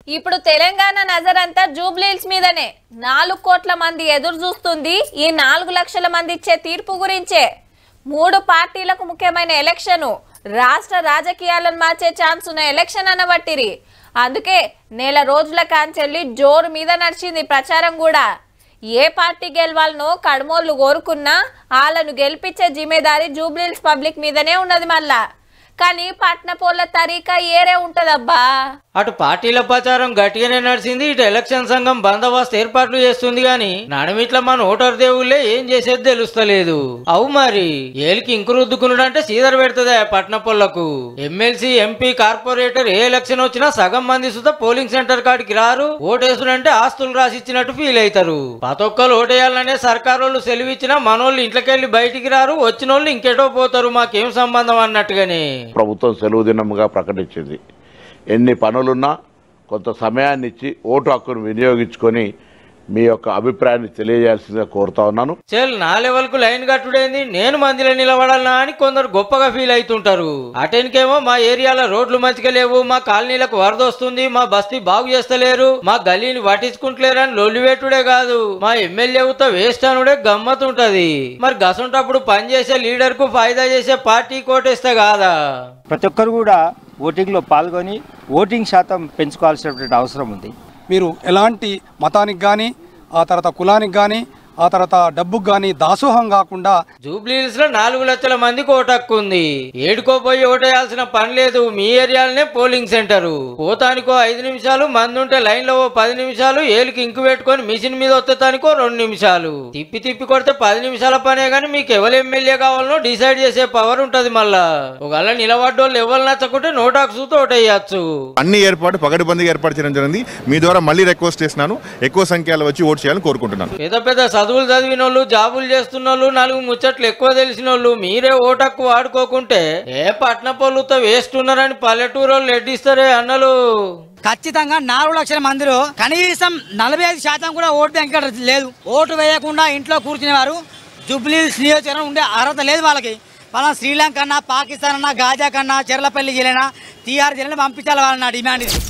ఇప్పుడు తెలంగాణ నజరంతా జూబ్లీహిల్స్ మీదనే 4 కోట్ల మంది ఎదురు చూస్తుంది ఈ 4 లక్షల మంది ఇచ్చే తీర్పు గురించే 3 పార్టీలకు ముఖ్యమైన ఎలక్షన్ రాష్ట్ర రాజకీయాలను మార్చే ఛాన్స్ ఉన్న ఎలక్షన్ అనబట్టిరి అందుకే నెల రోజుల కాంచెల్లి జోరు మీద నడిచింది ప్రచారం కూడా ఏ పార్టీ గెలవాలనో కడమోళ్ళు కోరుకున్నా వాళ్ళను గెలిపించే జిమ్మేదారి జూబ్లీహిల్స్ పబ్లిక్ మీదనే ఉన్నది మళ్ళా కానీ పట్నపోళ్ళ తరీకా ఏరే ఉంటదబ్బా అటు పార్టీల ప్రచారం గట్టిగానే నడిచింది ఇటు ఎలక్షన్ సంఘం బందోబస్తు ఏర్పాట్లు చేస్తుంది గాని నడమిట్ల మన ఓటర్ దేవుళ్ళే ఏం చేసేది తెలుస్తలేదు అవు మరి ఏలికి ఇంకు రుద్దుకున్నాడంటే సీదర్ పెడుతుందా పట్నపోళ్లకు ఎమ్మెల్సీ ఎంపీ కార్పొరేటర్ ఏ ఎలక్షన్ వచ్చినా సగం మంది సుతా పోలింగ్ సెంటర్ కాడికి రారు ఓటేసుడంటే ఆస్తులు రాసిచ్చినట్టు ఫీల్ అవుతారు ప్రతొక్కరు ఓటేయాలనే సర్కారోళ్ళు సెలవిచ్చినా మనోళ్ళు ఇంట్లోకెళ్ళి బయటికి రారు వచ్చిన వాళ్ళు ఇంకెటో పోతారు మాకేం సంబంధం అన్నట్టుగానే ప్రభుత్వం సెలవు దినంగా ప్రకటించింది ఎన్ని పనులున్నా కొంత సమయాన్ని ఇచ్చి ఓటు హక్కును వినియోగించుకొని మీ యొక్క అభిప్రాయాన్ని తెలియజేయాల్సిందిగా కోరుతా ఉన్నాను నా లెవెల్ కు లైన్ కట్టుడైంది నేను మందిలో నిలబడాలనా అని కొందరు గొప్పగా ఫీల్ అవుతుంటారు అటెన్కేమో మా ఏరియాలో రోడ్లు మంచిగా లేవు మా కాలనీలకు వరద వస్తుంది మా బస్తీ బాగు చేస్తలేరు మా గలీని పట్టించుకుంటలేరు అని లొల్లివేటుడే కాదు మా ఎమ్మెల్యేతో వేస్ట్ అనుడే గమ్మతుంటది మరి గసంటప్పుడు పనిచేసే లీడర్ కు ఫాయిదా చేసే పార్టీ కోటేస్తే కాదా ప్రతి ఒక్కరు కూడా ఓటింగ్ లో పాల్గొని ఓటింగ్ శాతం పెంచుకోవాల్సినటువంటి అవసరం ఉంది మీరు ఎలాంటి మతానికి కానీ ఆ తర్వాత కులానికి కానీ ఆ తర్వాత డబ్బుకు గాని దాసోహం కాకుండా జూబ్లీహిల్స్ లో 4 లక్షల మందికి ఓటు హక్కు ఉంది ఏడుకోపోయి ఓటేయాల్సిన పని లేదు మీ ఏరియాలోనే పోలింగ్ సెంటర్ పోతానికో 5 నిమిషాలు మంది ఉంటే లైన్ లో 10 నిమిషాలు ఏలికి ఇంకు పెట్టుకొని మిషన్ మీద వస్తానికో 2 నిమిషాలు తిప్పి కొడితే 10 నిమిషాల పనే గానీ మీకు ఎవరు ఎమ్మెల్యే కావాలనో డిసైడ్ చేసే పవర్ ఉంటది మళ్ళా ఒకవేళ నిలబడ్డోళ్ళు ఎవరు నచ్చకుంటే నోట్ హక్కు ఓటేయచ్చు అన్ని ఏర్పాటు పగటిబందిగా ఏర్పాటు చేయడం జరిగింది మీ ద్వారా మళ్ళీ రిక్వెస్ట్ చేస్తున్నాను ఎక్కువ సంఖ్యలో వచ్చి ఓటు చేయాలని కోరుకుంటున్నాను పెద్ద చదువులు చదివిన వాళ్ళు జాబులు చేస్తున్న వాళ్ళు 4 ముచ్చట్లు ఎక్కువ తెలిసిన వాళ్ళు మీరే ఓటక్కు వాడుకోకుంటే ఏ పట్నపోళ్ళుతో వేస్ట్ ఉన్నారని పల్లెటూరు వాళ్ళు ఎడ్డిస్తారే అన్నలు ఖచ్చితంగా 4 లక్షల మందిలో కనీసం 45% కూడా ఓటు బ్యాంక్ లేదు ఓటు వేయకుండా ఇంట్లో కూర్చునేవారు జూబ్లీహిల్స్ నియోజకవర్గం ఉండే అర్హత లేదు వాళ్ళకి మన శ్రీలంక అన్నా పాకిస్తాన్ అన్నా గాజా కన్నా చెర్లపల్లి జిల్లా టీఆర్ జిల్లాని పంపించాలి వాళ్ళ డిమాండ్ ఇది